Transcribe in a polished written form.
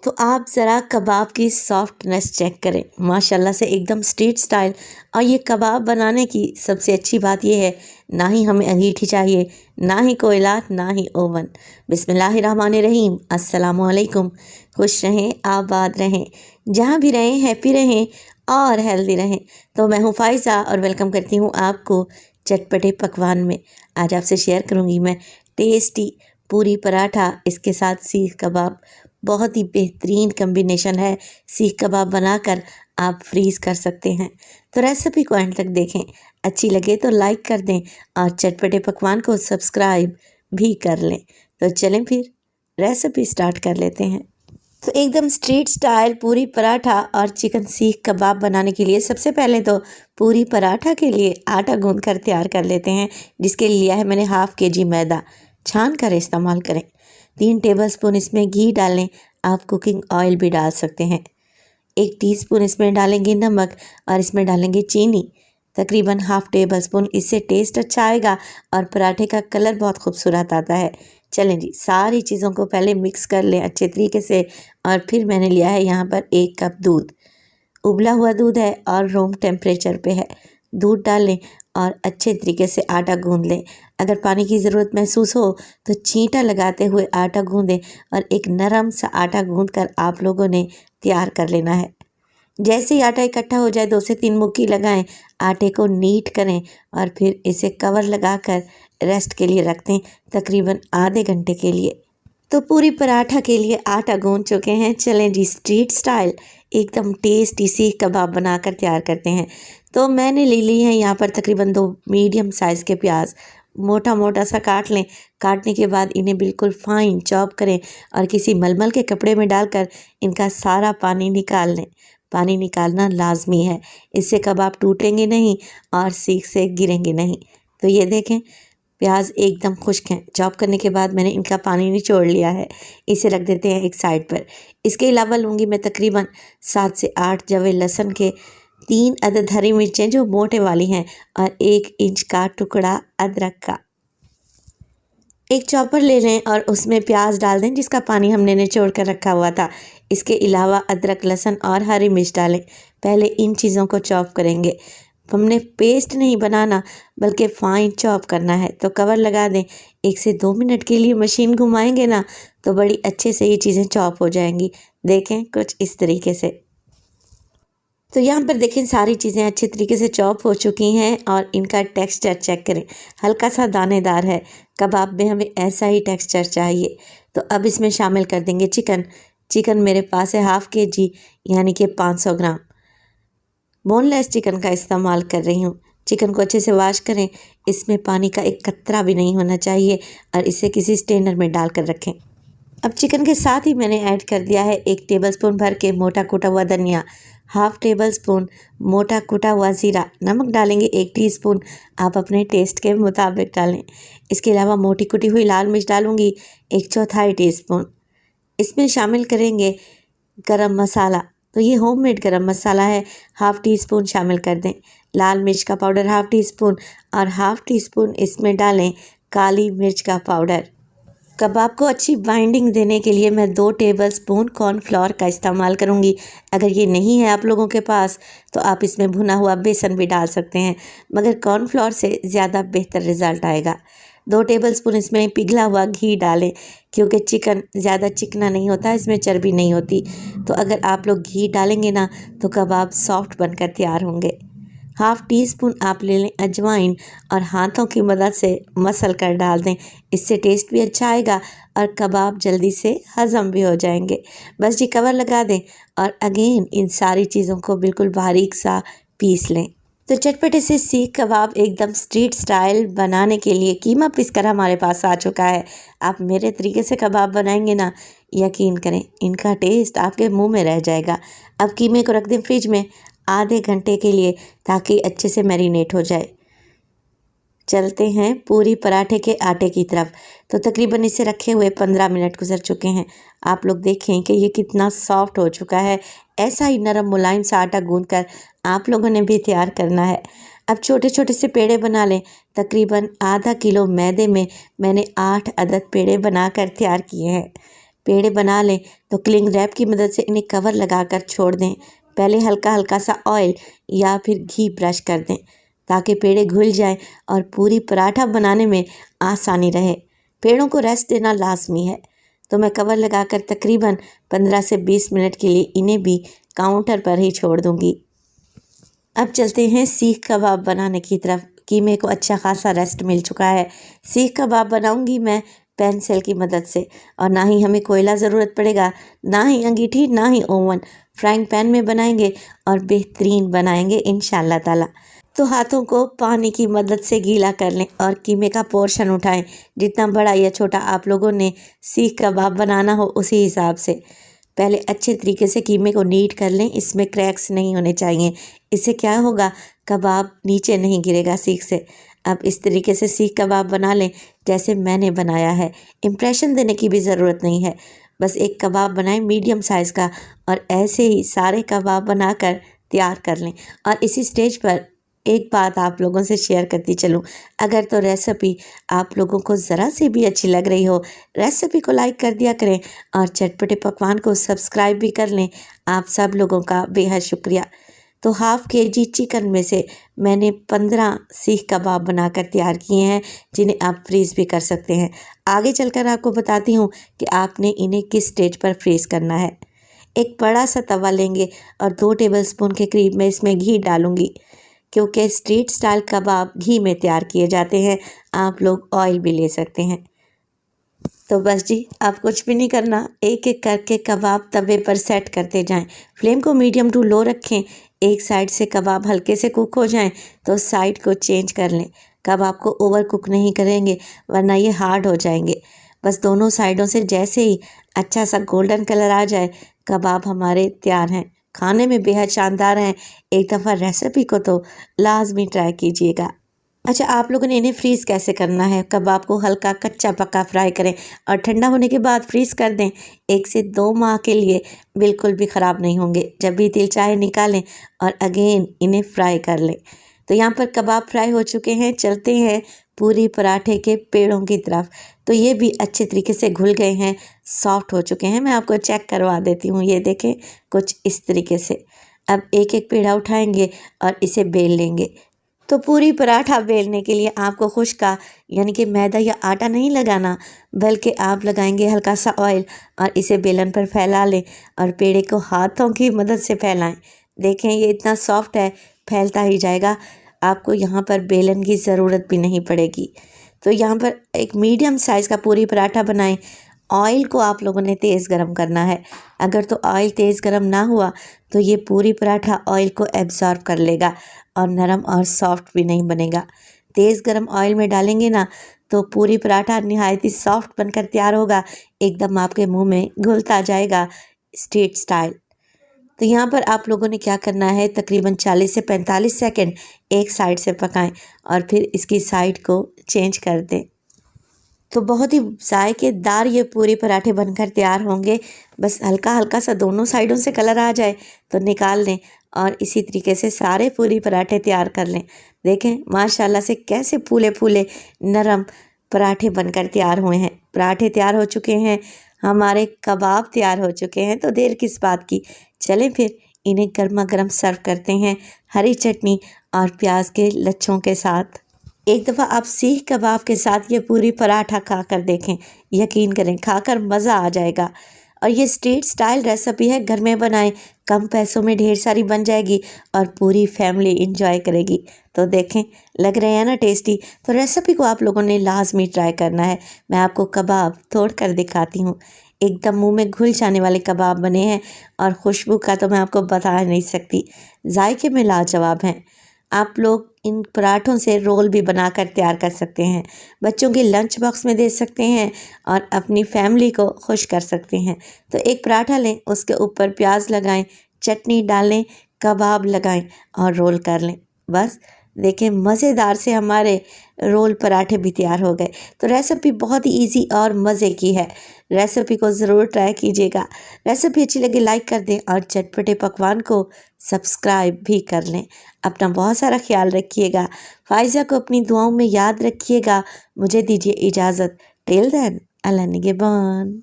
तो आप ज़रा कबाब की सॉफ्टनेस चेक करें, माशाल्लाह से एकदम स्ट्रीट स्टाइल। और ये कबाब बनाने की सबसे अच्छी बात ये है, ना ही हमें अंगीठी चाहिए, ना ही कोयला, ना ही ओवन। बिस्मिल्लाहिर्रहमानिर्रहीम, अस्सलामुअलैकुम। खुश रहें, आबाद रहें, जहाँ भी रहें हैप्पी रहें और हेल्दी रहें। तो मैं हूँ फ़ाइज़ा और वेलकम करती हूँ आपको चटपटे पकवान में। आज आपसे शेयर करूँगी मैं टेस्टी पूरी पराठा, इसके साथ सीख कबाब। बहुत ही बेहतरीन कम्बिनेशन है। सीख कबाब बनाकर आप फ्रीज़ कर सकते हैं। तो रेसिपी को एंड तक देखें, अच्छी लगे तो लाइक कर दें और चटपटे पकवान को सब्सक्राइब भी कर लें। तो चलें फिर रेसिपी स्टार्ट कर लेते हैं। तो एकदम स्ट्रीट स्टाइल पूरी पराठा और चिकन सीख कबाब बनाने के लिए सबसे पहले तो पूरी पराठा के लिए आटा गूंद कर तैयार कर लेते हैं, जिसके लिए लिया है मैंने हाफ़ kg मैदा। छान कर इस्तेमाल करें। 3 टेबलस्पून इसमें घी डालें, आप कुकिंग ऑयल भी डाल सकते हैं। 1 टीस्पून इसमें डालेंगे नमक और इसमें डालेंगे चीनी, तकरीबन हाफ़ टेबलस्पून। इससे टेस्ट अच्छा आएगा और पराठे का कलर बहुत खूबसूरत आता है। चलें जी, सारी चीज़ों को पहले मिक्स कर लें अच्छे तरीके से। और फिर मैंने लिया है यहाँ पर 1 कप दूध, उबला हुआ दूध है और रूम टेम्परेचर पे है। दूध डाल लें और अच्छे तरीके से आटा गूंद लें। अगर पानी की ज़रूरत महसूस हो तो छींटा लगाते हुए आटा गूंदें और एक नरम सा आटा गूंद कर आप लोगों ने तैयार कर लेना है। जैसे ही आटा इकट्ठा हो जाए 2 से 3 मुक्की लगाएं, आटे को नीट करें और फिर इसे कवर लगाकर रेस्ट के लिए रख दें, तकरीबन आधे घंटे के लिए। तो पूरी पराठा के लिए आटा गूंद चुके हैं। चलें जी, स्ट्रीट स्टाइल एकदम टेस्टी सीख कबाब बनाकर तैयार करते हैं। तो मैंने ले ली है यहाँ पर तकरीबन 2 मीडियम साइज़ के प्याज। मोटा मोटा सा काट लें। काटने के बाद इन्हें बिल्कुल फाइन चॉप करें और किसी मलमल के कपड़े में डालकर इनका सारा पानी निकाल लें। पानी निकालना लाजमी है, इससे कबाब टूटेंगे नहीं और सीख से गिरेंगे नहीं। तो ये देखें, प्याज एकदम खुश्क हैं। चॉप करने के बाद मैंने इनका पानी निचोड़ लिया है। इसे रख देते हैं एक साइड पर। इसके अलावा लूँगी मैं तकरीबन 7 से 8 जवे लहसुन के, 3 अदद हरी मिर्चें जो मोटे वाली हैं और 1 इंच का टुकड़ा अदरक का। एक चॉपर ले लें और उसमें प्याज डाल दें जिसका पानी हमने निचोड़ कर रखा हुआ था। इसके अलावा अदरक, लहसुन और हरी मिर्च डालें। पहले इन चीज़ों को चॉप करेंगे। हमने पेस्ट नहीं बनाना बल्कि फ़ाइन चॉप करना है। तो कवर लगा दें। 1 से 2 मिनट के लिए मशीन घुमाएंगे ना तो बड़ी अच्छे से ये चीज़ें चॉप हो जाएंगी। देखें कुछ इस तरीके से। तो यहाँ पर देखें सारी चीज़ें अच्छे तरीके से चॉप हो चुकी हैं और इनका टेक्सचर चेक करें, हल्का सा दानेदार है। कबाब में हमें ऐसा ही टेक्सचर चाहिए। तो अब इसमें शामिल कर देंगे चिकन। चिकन मेरे पास है हाफ़ kg, यानी कि 500 ग्राम। बोनलेस चिकन का इस्तेमाल कर रही हूँ। चिकन को अच्छे से वॉश करें। इसमें पानी का एक कतरा भी नहीं होना चाहिए और इसे किसी स्ट्रेनर में डाल कर रखें। अब चिकन के साथ ही मैंने ऐड कर दिया है 1 टेबलस्पून भर के मोटा कूटा हुआ धनिया, हाफ़ टेबलस्पून मोटा कूटा हुआ ज़ीरा। नमक डालेंगे 1 टीस्पून, आप अपने टेस्ट के मुताबिक डालें। इसके अलावा मोटी कुटी हुई लाल मिर्च डालूँगी 1/4 टीस्पून। इसमें शामिल करेंगे गरम मसाला। तो ये होममेड गरम मसाला है, हाफ़ टीस्पून शामिल कर दें। लाल मिर्च का पाउडर हाफ़ टीस्पून और हाफ़ टीस्पून इसमें डालें काली मिर्च का पाउडर। कबाब को अच्छी बाइंडिंग देने के लिए मैं 2 टेबलस्पून कॉर्नफ्लोर का इस्तेमाल करूंगी। अगर ये नहीं है आप लोगों के पास तो आप इसमें भुना हुआ बेसन भी डाल सकते हैं, मगर कॉर्नफ्लोर से ज़्यादा बेहतर रिज़ल्ट आएगा। 2 टेबलस्पून इसमें पिघला हुआ घी डालें, क्योंकि चिकन ज़्यादा चिकना नहीं होता, इसमें चर्बी नहीं होती। तो अगर आप लोग घी डालेंगे ना तो कबाब सॉफ्ट बनकर तैयार होंगे। हाफ़ टीस्पून आप ले लें अजवाइन और हाथों की मदद से मसल कर डाल दें। इससे टेस्ट भी अच्छा आएगा और कबाब जल्दी से हज़म भी हो जाएंगे। बस जी, कवर लगा दें और अगेन इन सारी चीज़ों को बिल्कुल बारीक सा पीस लें। तो चटपटे से सीख कबाब एकदम स्ट्रीट स्टाइल बनाने के लिए कीमा पीसकर हमारे पास आ चुका है। आप मेरे तरीके से कबाब बनाएंगे ना, यकीन करें इनका टेस्ट आपके मुंह में रह जाएगा। अब कीमे को रख दें फ्रिज में आधे घंटे के लिए, ताकि अच्छे से मैरिनेट हो जाए। चलते हैं पूरी पराठे के आटे की तरफ। तो तकरीबन इसे रखे हुए 15 मिनट गुजर चुके हैं। आप लोग देखें कि ये कितना सॉफ्ट हो चुका है। ऐसा ही नरम मुलायम सा आटा गूंद कर आप लोगों ने भी तैयार करना है। अब छोटे छोटे से पेड़े बना लें। तकरीबन आधा किलो मैदे में मैंने 8 अदद पेड़े बनाकर तैयार किए हैं। पेड़े बना लें तो क्लिंग रैप की मदद से इन्हें कवर लगाकर छोड़ दें। पहले हल्का हल्का सा ऑयल या फिर घी ब्रश कर दें ताकि पेड़े घुल जाएं और पूरी पराठा बनाने में आसानी रहे। पेड़ों को रेस्ट देना लाजमी है, तो मैं कवर लगाकर तकरीबन 15 से 20 मिनट के लिए इन्हें भी काउंटर पर ही छोड़ दूंगी। अब चलते हैं सीख कबाब बनाने की तरफ। कीमे को अच्छा खासा रेस्ट मिल चुका है। सीख कबाब बनाऊंगी मैं पैन सेल की मदद से, और ना ही हमें कोयला ज़रूरत पड़ेगा, ना ही अंगीठी, ना ही ओवन। फ्राइंग पैन में बनाएंगे और बेहतरीन बनाएंगे इंशाल्लाह ताला। तो हाथों को पानी की मदद से गीला कर लें और कीमे का पोर्शन उठाएं। जितना बड़ा या छोटा आप लोगों ने सीख कबाब बनाना हो उसी हिसाब से पहले अच्छे तरीके से कीमे को नीट कर लें। इसमें क्रैक्स नहीं होने चाहिए, इससे क्या होगा, कबाब नीचे नहीं गिरेगा सीख से। अब इस तरीके से सीख कबाब बना लें जैसे मैंने बनाया है। इम्प्रेशन देने की भी ज़रूरत नहीं है, बस एक कबाब बनाएं मीडियम साइज़ का और ऐसे ही सारे कबाब बनाकर तैयार कर लें। और इसी स्टेज पर एक बात आप लोगों से शेयर करती चलूँ, अगर तो रेसिपी आप लोगों को ज़रा सी भी अच्छी लग रही हो, रेसिपी को लाइक कर दिया करें और चटपटे पकवान को सब्सक्राइब भी कर लें। आप सब लोगों का बेहद शुक्रिया। तो हाफ़ केजी चिकन में से मैंने 15 सीख कबाब बनाकर तैयार किए हैं, जिन्हें आप फ्रीज़ भी कर सकते हैं। आगे चलकर आपको बताती हूँ कि आपने इन्हें किस स्टेज पर फ्रीज़ करना है। एक बड़ा सा तवा लेंगे और 2 टेबलस्पून के करीब मैं इसमें घी डालूँगी, क्योंकि स्ट्रीट स्टाइल कबाब घी में तैयार किए जाते हैं। आप लोग ऑयल भी ले सकते हैं। तो बस जी, अब कुछ भी नहीं करना, एक एक करके कबाब तवे पर सेट करते जाएं। फ्लेम को मीडियम टू लो रखें। एक साइड से कबाब हल्के से कुक हो जाएं तो साइड को चेंज कर लें। कबाब को ओवर कुक नहीं करेंगे वरना ये हार्ड हो जाएंगे। बस दोनों साइडों से जैसे ही अच्छा सा गोल्डन कलर आ जाए, कबाब हमारे तैयार हैं। खाने में बेहद शानदार हैं। एक दफ़ा रेसिपी को तो लाजमी ट्राई कीजिएगा। अच्छा, आप लोगों ने इन्हें फ्रीज़ कैसे करना है? कबाब को हल्का कच्चा पक्का फ्राई करें और ठंडा होने के बाद फ्रीज़ कर दें। 1 से 2 माह के लिए बिल्कुल भी ख़राब नहीं होंगे। जब भी दिल चाहे निकालें और अगेन इन्हें फ्राई कर लें। तो यहाँ पर कबाब फ्राई हो चुके हैं। चलते हैं पूरी पराठे के पेड़ों की तरफ। तो ये भी अच्छे तरीके से घुल गए हैं, सॉफ्ट हो चुके हैं। मैं आपको चेक करवा देती हूँ। ये देखें, कुछ इस तरीके से। अब एक एक पेड़ा उठाएंगे और इसे बेल लेंगे। तो पूरी पराठा बेलने के लिए आपको खुश्का यानी कि मैदा या आटा नहीं लगाना, बल्कि आप लगाएंगे हल्का सा ऑयल और इसे बेलन पर फैला लें और पेड़े को हाथों की मदद से फैलाएं। देखें, ये इतना सॉफ्ट है, फैलता ही जाएगा। आपको यहाँ पर बेलन की ज़रूरत भी नहीं पड़ेगी। तो यहाँ पर एक मीडियम साइज़ का पूरी पराठा बनाएं। ऑयल को आप लोगों ने तेज़ गरम करना है। अगर तो ऑयल तेज़ गरम ना हुआ तो ये पूरी पराठा ऑयल को एब्ज़ॉर्ब कर लेगा और नरम और सॉफ्ट भी नहीं बनेगा। तेज़ गरम ऑयल में डालेंगे ना तो पूरी पराठा निहायत ही सॉफ्ट बनकर तैयार होगा, एकदम आपके मुंह में घुलता जाएगा स्ट्रीट स्टाइल। तो यहाँ पर आप लोगों ने क्या करना है, तकरीबन 40 से 45 सेकंड एक साइड से पकाएं और फिर इसकी साइड को चेंज कर दें। तो बहुत ही जायकेदार ये पूरी पराठे बनकर तैयार होंगे। बस हल्का हल्का सा दोनों साइडों से कलर आ जाए तो निकाल लें और इसी तरीके से सारे पूरी पराठे तैयार कर लें। देखें माशाल्लाह से कैसे फूले फूले नरम पराठे बनकर तैयार हुए हैं। पराठे तैयार हो चुके हैं, हमारे कबाब तैयार हो चुके हैं, तो देर किस बात की, चलें फिर इन्हें गर्मा गर्म सर्व करते हैं हरी चटनी और प्याज के लच्छों के साथ। एक दफ़ा आप सीख कबाब के साथ ये पूरी पराठा खा कर देखें, यकीन करें खाकर मज़ा आ जाएगा। और ये स्ट्रीट स्टाइल रेसिपी है, घर में बनाएं, कम पैसों में ढेर सारी बन जाएगी और पूरी फैमिली इंजॉय करेगी। तो देखें, लग रहे हैं ना टेस्टी। तो रेसिपी को आप लोगों ने लाजमी ट्राई करना है। मैं आपको कबाब तोड़ कर दिखाती हूँ। एकदम मुंह में घुल जाने वाले कबाब बने हैं और खुशबू का तो मैं आपको बता नहीं सकती, जायके में लाजवाब हैं। आप लोग इन पराठों से रोल भी बनाकर तैयार कर सकते हैं, बच्चों के लंच बॉक्स में दे सकते हैं और अपनी फैमिली को खुश कर सकते हैं। तो एक पराठा लें, उसके ऊपर प्याज लगाएं, चटनी डालें, कबाब लगाएं और रोल कर लें। बस देखें, मज़ेदार से हमारे रोल पराठे भी तैयार हो गए। तो रेसिपी बहुत ही इजी और मज़े की है। रेसिपी को ज़रूर ट्राई कीजिएगा। रेसिपी अच्छी लगे लाइक कर दें और चटपटे पकवान को सब्सक्राइब भी कर लें। अपना बहुत सारा ख्याल रखिएगा। फ़ाइज़ा को अपनी दुआओं में याद रखिएगा। मुझे दीजिए इजाज़त। टिल देन, अल्लाह निगहबान।